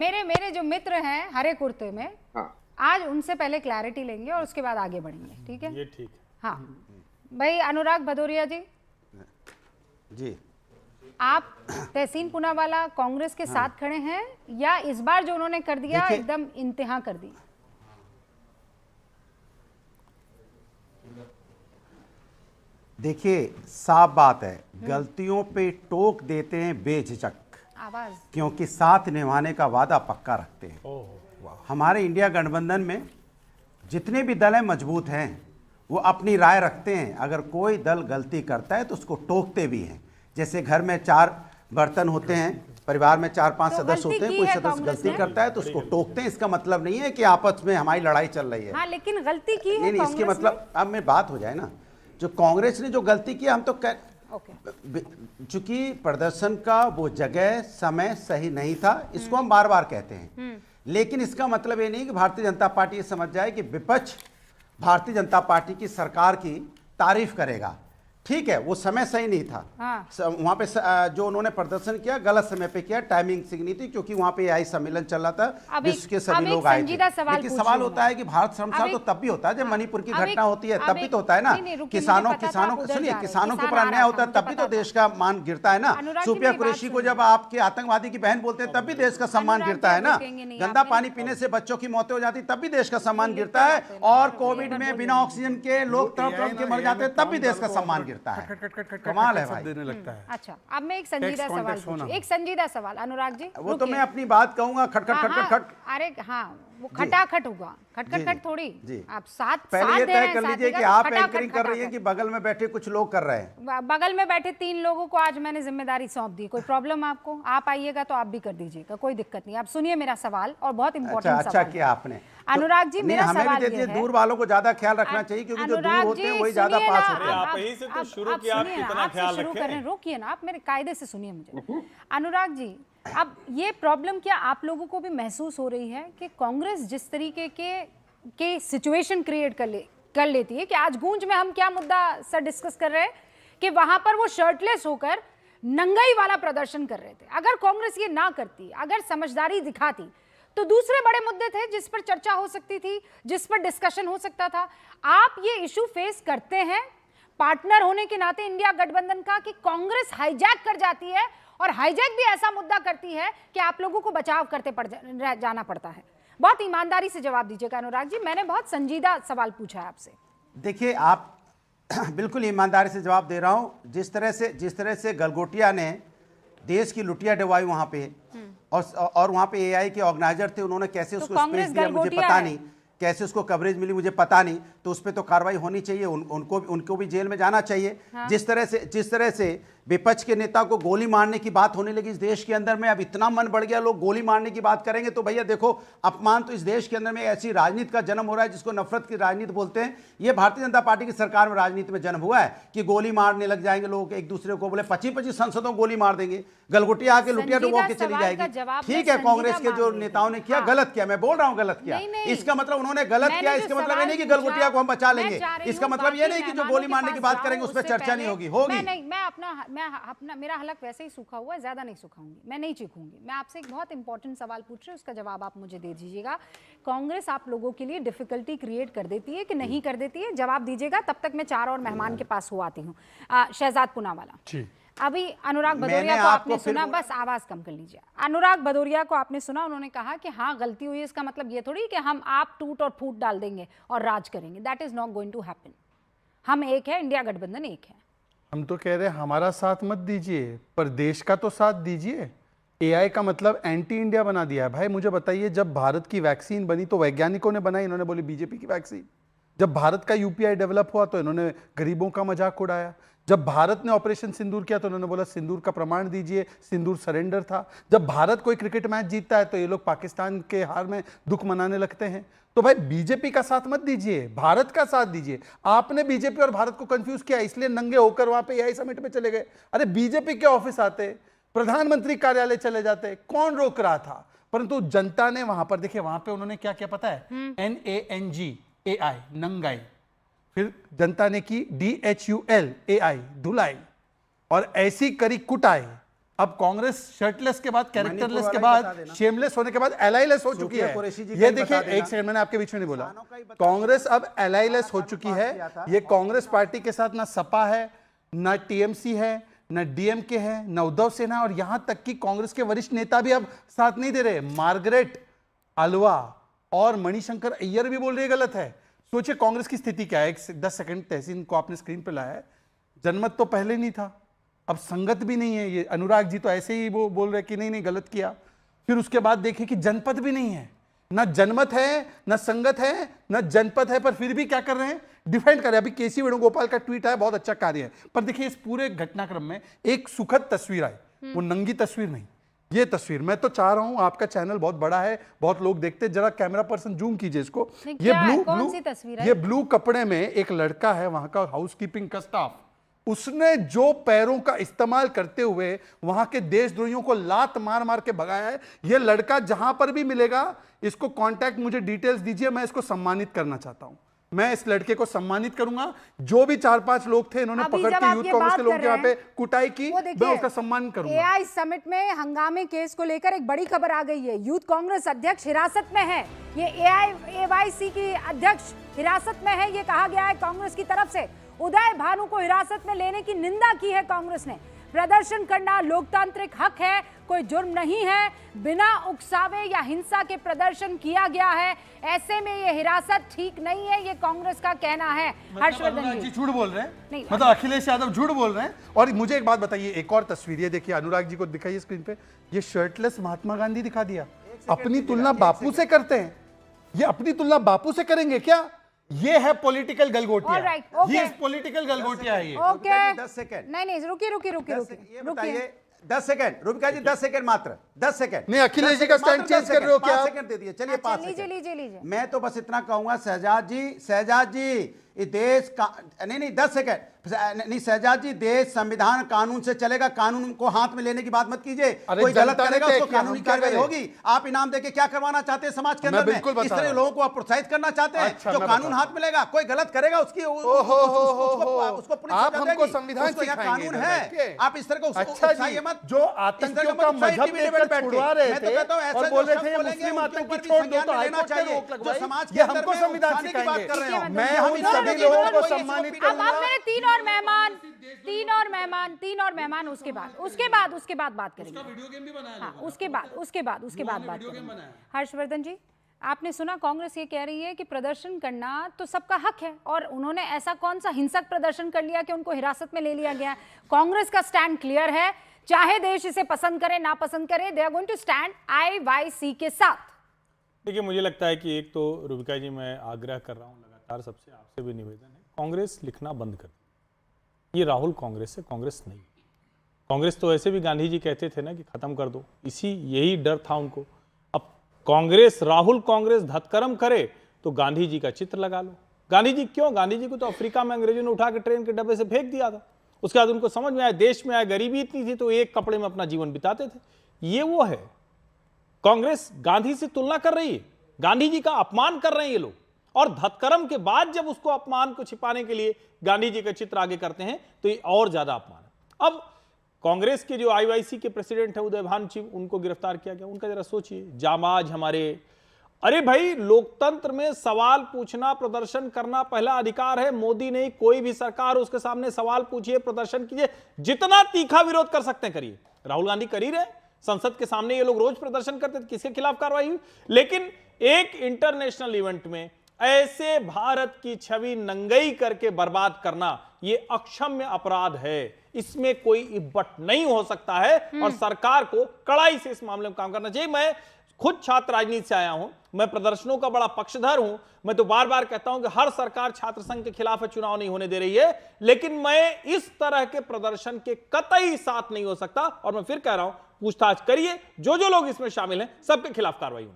मेरे मेरे जो मित्र हैं हरे कुर्ते में, हाँ। आज उनसे पहले क्लैरिटी लेंगे और उसके बाद आगे बढ़ेंगे, ठीक है? ये ठीक है। हाँ भाई अनुराग भदौरिया जी, जी आप तहसीन पूनावाला कांग्रेस के साथ खड़े हैं या इस बार जो उन्होंने कर दिया एकदम इंतहा कर दी? देखिए, साफ बात है, गलतियों पे टोक देते हैं बेझिझक, आवाज क्योंकि साथ निभाने का वादा पक्का रखते हैं। ओहो, हमारे इंडिया गठबंधन में जितने भी दल हैं मजबूत हैं, वो अपनी राय रखते हैं। अगर कोई दल गलती करता है तो उसको टोकते भी हैं। जैसे घर में 4 बर्तन होते हैं, परिवार में 4-5 सदस्य होते हैं, कोई सदस्य गलती करता है तो उसको टोकते हैं। इसका मतलब नहीं है कि आपस में हमारी लड़ाई चल रही है। हाँ, लेकिन गलती की है नहीं, इसके मतलब अब में बात हो जाए ना, जो कांग्रेस ने जो गलती किया, हम तो चूंकि प्रदर्शन का वो जगह समय सही नहीं था, इसको हम बार बार कहते हैं। लेकिन इसका मतलब ये नहीं कि भारतीय जनता पार्टी ये समझ जाए कि विपक्ष भारतीय जनता पार्टी की सरकार की तारीफ करेगा। ठीक है, वो समय सही नहीं था। हाँ। वहां पे जो उन्होंने प्रदर्शन किया गलत समय पे किया, टाइमिंग सही नहीं थी, क्योंकि वहां पे AI सम्मेलन चल रहा था, विश्व के सभी लोग आए थे। लेकिन सवाल होता है कि भारत शर्मसार तो तब भी होता है जब मणिपुर की घटना होती है, तब भी तो होता है ना। किसानों को सुनिए, किसानों के ऊपर अन्याय होता है तब भी तो देश का मान गिरता है ना। सुफिया कुरैशी को जब आपके आतंकवादी की बहन बोलते हैं तब भी देश का सम्मान गिरता है ना। गंदा पानी पीने से बच्चों की मौतें हो जाती तब भी देश का सम्मान गिरता है। और कोविड में बिना ऑक्सीजन के लोग तड़प तड़प के मर जाते हैं तब भी देश का सम्मान गिरता है। कमाल है भाई। देने लगता है। अच्छा, अब मैं एक संजीदा सवाल पूछूं, एक संजीदा सवाल अनुराग जी। वो तो मैं अपनी बात कहूंगा, खट खट खट खट खट। अरे हाँ, वो खटाखट होगा, खटखट थोड़ी। आप साथ पहले ये तय कर लीजिए कि आप एंकरिंग कर रही हैं कि बगल में बैठे कुछ लोग कर रहे हैं। बगल में बैठे 3 लोगों को आज मैंने जिम्मेदारी सौंप दी। कोई प्रॉब्लम आपको? आप आइएगा तो आप भी कर दीजिएगा, कोई दिक्कत नहीं। आप सुनिए मेरा सवाल, और बहुत इंपॉर्टेंट सवाल। अच्छा किया आपने अनुराग जी, मेरा सवाल ये है, दूर वालों को ज्यादा ख्याल रखना चाहिए, क्योंकि जो दूर होते हैं वही ज्यादा पास होते हैं। आप यहीं से तो शुरू किया, आप कितना ख्याल रखें। रोकिए ना, आप मेरे कायदे से सुनिए मुझे। अनुराग जी, अब ये प्रॉब्लम क्या आप लोगों को भी महसूस हो रही है कि कांग्रेस जिस तरीके के सिचुएशन क्रिएट कर लेती है कि आज गूंज में हम क्या मुद्दा सर डिस्कस कर रहे हैं कि वहां पर वो शर्टलेस होकर नंगाई वाला प्रदर्शन कर रहे थे। अगर कांग्रेस ये ना करती, अगर समझदारी दिखाती, तो दूसरे बड़े मुद्दे थे जिस पर चर्चा हो सकती थी, जिस पर डिस्कशन हो सकता था। आप ये इशू फेस करते हैं पार्टनर होने के नाते इंडिया गठबंधन का कि कांग्रेस हाईजैक कर जाती है, और हाईजैक भी ऐसा मुद्दा करती है कि आप लोगों को बचाव करते जाना पड़ता है। बहुत ईमानदारी से जवाब दीजिएगा अनुराग जी, मैंने बहुत संजीदा सवाल पूछा है आपसे। देखिए, आप बिल्कुल ईमानदारी से जवाब दे रहा हूं। जिस तरह से गलगोटिया ने देश की लुटिया डुबाई वहां पे, और वहां पे AI के ऑर्गेनाइजर थे, उन्होंने कैसे उसको स्पेस दिया मुझे पता नहीं, कैसे उसको कवरेज मिली मुझे पता नहीं, तो उस पर तो कार्रवाई होनी चाहिए। उनको भी जेल में जाना चाहिए। हाँ। जिस तरह से विपक्ष के नेता को गोली मारने की बात होने लगी इस देश के अंदर में, अब इतना मन बढ़ गया, लोग गोली मारने की बात करेंगे, तो भैया देखो, अपमान तो इस देश के अंदर में ऐसी राजनीति का जन्म हो रहा है जिसको नफरत की राजनीति बोलते हैं। ये भारतीय जनता पार्टी की सरकार में राजनीति में जन्म हुआ है कि गोली मारने लग जाएंगे लोग एक दूसरे को, बोले 25-25 सांसदों गोली मार देंगे, गलगोटिया आके लुटिया डुबो के चली जाएगी। ठीक है, कांग्रेस के जो नेताओं ने किया गलत किया, मैं बोल रहा हूँ गलत किया। इसका मतलब उन्होंने गलत किया, इसका मतलब ये नहीं कि गलगोटिया को हम बचा लेंगे, इसका मतलब ये नहीं कि जो गोली मारने की बात करेंगे उस पर चर्चा नहीं होगी। मैं मेरा हलक वैसे ही सूखा हुआ है, ज्यादा नहीं सुखाऊंगी, मैं नहीं चीखूंगी। मैं आपसे एक बहुत इंपॉर्टेंट सवाल पूछ रही हूँ, उसका जवाब आप मुझे दे दीजिएगा। कांग्रेस आप लोगों के लिए डिफिकल्टी क्रिएट कर देती है कि नहीं कर देती है? जवाब दीजिएगा, तब तक मैं 4 और मेहमान के पास हो आती हूँ। शहजाद पूनावाला, अभी अनुराग भदौरिया को आपने सुना, बस आवाज कम कर लीजिए। अनुराग भदौरिया को आपने सुना, उन्होंने कहा कि हाँ गलती हुई, इसका मतलब ये थोड़ी कि हम आप टूट और फूट डाल देंगे और राज करेंगे। That is not going to happen. हम एक है, इंडिया गठबंधन एक है। हम तो कह रहे हैं हमारा साथ मत दीजिए, पर देश का तो साथ दीजिए। AI का मतलब एंटी इंडिया बना दिया है। भाई मुझे बताइए, जब भारत की वैक्सीन बनी तो वैज्ञानिकों ने बनाई, इन्होंने बोली बीजेपी की वैक्सीन। जब भारत का UPI डेवलप हुआ तो इन्होंने गरीबों का मजाक उड़ाया। जब भारत ने ऑपरेशन सिंदूर किया तो उन्होंने बोला सिंदूर का प्रमाण दीजिए, सिंदूर सरेंडर था। जब भारत कोई क्रिकेट मैच जीतता है तो ये लोग पाकिस्तान के हार में दुख मनाने लगते हैं। तो भाई बीजेपी का साथ मत दीजिए, भारत का साथ दीजिए। आपने बीजेपी और भारत को कंफ्यूज किया, इसलिए नंगे होकर वहां पे AI समिट में चले गए। अरे बीजेपी के ऑफिस आते, प्रधानमंत्री कार्यालय चले जाते, कौन रोक रहा था? परंतु जनता ने वहां पर, देखिए वहां पे उन्होंने क्या क्या पता है, NANGAI नंगाई, फिर जनता ने की DHULAI धुलाई, और ऐसी करी कुटाई। अब कांग्रेस शर्टलेस के बाद, कैरेक्टरलेस के मणिपुर वाला ही बाद, बता देना। शेमलेस होने के बाद एलाइलेस हो चुकी सूफिया है। कुरैशी जी का ये ही देखिए, बता देना। एक सेकंड, मैंने आपके बीच में नहीं बोला। किसानों का ही बता कांग्रेस अब एलाइलेस हो चुकी है। ये कांग्रेस पार्टी के साथ ना सपा है, ना टीएमसी है, ना डीएमके है, ना उद्धव सेना, और यहां तक कि कांग्रेस के वरिष्ठ नेता भी अब साथ नहीं दे रहे। मार्गरेट अल्वा और मणिशंकर अय्यर भी बोल रहे गलत है। सोचिए कांग्रेस की स्थिति क्या है। 10 सेकंड तहसीन को आपने स्क्रीन पे लाया है। जनमत तो पहले नहीं था, अब संगत भी नहीं है। ये अनुराग जी तो ऐसे ही वो बोल रहे कि नहीं नहीं गलत किया। फिर उसके बाद देखिए कि जनपद भी नहीं है, ना जनमत है, ना संगत है, ना जनपद है, पर फिर भी क्या कर रहे हैं, डिफेंड कर रहे हैं। अभी केसी वेणुगोपाल का ट्वीट आया, बहुत अच्छा कार्य है। पर देखिए इस पूरे घटनाक्रम में एक सुखद तस्वीर आई, वो नंगी तस्वीर नहीं, ये तस्वीर। मैं तो चाह रहा हूं, आपका चैनल बहुत बड़ा है, बहुत लोग देखते हैं, जरा कैमरा पर्सन जूम कीजिए इसको। नहीं, ये क्या है? ब्लू कौन ब्लू सी तस्वीर है? ये ब्लू कपड़े में एक लड़का है, वहां का हाउसकीपिंग का स्टाफ। उसने जो पैरों का इस्तेमाल करते हुए वहां के देशद्रोहियों को लात मार मार के भगाया है, ये लड़का जहां पर भी मिलेगा इसको कांटेक्ट, मुझे डिटेल्स दीजिए, मैं इसको सम्मानित करना चाहता हूं। मैं इस लड़के को सम्मानित करूंगा। जो भी 4-5 लोग थे, इन्होंने अभी पकड़ जब के आप यूथ ये कांग्रेस बात के लोगों कर के यहाँ रहे पे कुटाई की, वो मैं देखिए, उसका सम्मान करूंगा। एआई समिट में हंगामे केस को लेकर एक बड़ी खबर आ गई है। यूथ कांग्रेस अध्यक्ष हिरासत में है। ये एआईसी की अध्यक्ष हिरासत में है, ये कहा गया है कांग्रेस की तरफ से। उदय भानु को हिरासत में लेने की निंदा की है कांग्रेस ने। प्रदर्शन करना लोकतांत्रिक हक है, कोई जुर्म नहीं है। बिना उकसावे या हिंसा के प्रदर्शन किया गया है, ऐसे में ये हिरासत ठीक नहीं है, ये कांग्रेस का कहना है। हर्षवर्धन जी झूठ बोल रहे हैं, नहीं, मतलब अखिलेश यादव झूठ बोल रहे हैं। और मुझे एक बात बताइए, एक और तस्वीर ये देखिए, अनुराग जी को दिखाइए स्क्रीन पे। ये शर्टलेस महात्मा गांधी दिखा दिया। अपनी तुलना बापू से करते हैं, ये अपनी तुलना बापू से करेंगे क्या? ये है पॉलिटिकल गलगोटिया। Alright, okay. ये पॉलिटिकल गलगोटिया है ये। Okay, 10 second. नहीं नहीं, रुकिए रुकिए रुकिए ये रुकिए। बताइए, 10 सेकंड, रुबिका जी 10 सेकंड मात्र, 10 सेकंड। नहीं, अखिलेश जी का स्टैंड चेंज कर रहे हो क्या? 5 सेकंड दे दिए, चलिए 5 लीजिए सेकंड। लीजिए लीजिए। मैं तो बस इतना कहूंगा, शहजाद जी ये देश का, नहीं 10 सेकंड, नहीं शहजाद जी, देश संविधान कानून से चलेगा, कानून को हाथ में लेने की बात मत कीजिए। अरे कोई गलत जनता ने करेगा तय उसको किया, कानूनी हम क्या कार्रवाई करें? होगी। आप इनाम देके क्या करवाना चाहते हैं समाज के मैं अंदर बिल्कुल में? बता इस रहा तरह हूं। लोगों को आप प्रोत्साहित करना चाहते हैं अच्छा, जो मैं कानून बता हाथ में लेगा, कोई गलत करेगा उसकी उसको पुलिस आप सजा हमको देगी। संविधान उसको यहाँ सिखाएंगे कानून इधर है, बैठ के। आप इस तरह का अच्छा उकसाइए जी, मत। जो इस तरह आतंकियों मत का उकसाइए मजहब टीवी लेवल देकर बैठ के। छुड़वा रहे मैं तो थे कहता हूं, ऐसे और जो बोल रहे शब्द थे बोलेंगे, मुस्लिम उनके आतंक को ऊपर भी छोड़ दो, संज्ञान तो में हाई लेना कोर्ट ने चाहिए। रोक जो लगवाई। समाज के ये अंदर हमको में संविधान उकसाने की बात सिखाएंगे। कर रहे हो। मैं हम उन इन सभी लोगों लोगों को को सम्मानित अब करूंगा। मेरे तीन और मेहमान उसके बाद बात करेंगे। हाँ, उसके बाद बात करेंगे। हर्षवर्धन जी, आपने सुना कांग्रेस ये कह रही है कि प्रदर्शन करना तो सबका हक है, और उन्होंने ऐसा कौन सा हिंसक प्रदर्शन कर लिया कि उनको हिरासत में ले लिया गया। कांग्रेस का स्टैंड क्लियर है, चाहे देश इसे पसंद करे ना पसंद करे, they are going to stand IYC के साथ। देखिए, मुझे लगता है कि एक तो रुबिका जी, मैं आग्रह कर रहा हूं लगातार सबसे, आपसे भी निवेदन है, कांग्रेस लिखना बंद कर। ये राहुल कांग्रेस है, कांग्रेस नहीं। कांग्रेस तो ऐसे भी गांधी जी कहते थे ना कि खत्म कर दो, यही डर था उनको। अब कांग्रेस, राहुल कांग्रेस धतकर्म करे तो गांधी जी का चित्र लगा लो। गांधी जी क्यों? गांधी जी को तो अफ्रीका में अंग्रेजों ने उठा के ट्रेन के डब्बे से फेंक दिया था। उसके बाद उनको समझ में आया, देश में आया, गरीबी इतनी थी तो एक कपड़े में अपना जीवन बिताते थे। ये वो है। कांग्रेस गांधी से तुलना कर रही है, गांधी जी का अपमान कर रहे हैं ये लोग, और धतकर्म के बाद जब उसको अपमान को छिपाने के लिए गांधी जी का चित्र आगे करते हैं तो ये और ज्यादा अपमान है। अब कांग्रेस के जो आईवाईसी के प्रेसिडेंट है उदय भानु जी, उनको गिरफ्तार किया गया। उनका जरा सोचिए, जामाज हमारे, अरे भाई, लोकतंत्र में सवाल पूछना, प्रदर्शन करना पहला अधिकार है। मोदी नहीं, कोई भी सरकार, उसके सामने सवाल पूछिए, प्रदर्शन कीजिए, जितना तीखा विरोध कर सकते हैं करिए। राहुल गांधी कर ही रहे, संसद के सामने ये लोग रोज प्रदर्शन करते थे, किसके खिलाफ कार्रवाई हुई? लेकिन एक इंटरनेशनल इवेंट में ऐसे भारत की छवि नंगई करके बर्बाद करना, ये अक्षम्य अपराध है, इसमें कोई इब्बट नहीं हो सकता है, और सरकार को कड़ाई से इस मामले में काम करना चाहिए। मैं खुद छात्र राजनीति से आया हूं, मैं प्रदर्शनों का बड़ा पक्षधर हूं। मैं तो बार बार कहता हूं कि हर सरकार छात्र संघ के खिलाफ चुनाव नहीं होने दे रही है, लेकिन मैं इस तरह के प्रदर्शन के कतई साथ नहीं हो सकता। और मैं फिर कह रहा हूं, पूछताछ करिए, जो जो लोग इसमें शामिल हैं सबके खिलाफ कार्रवाई होगी।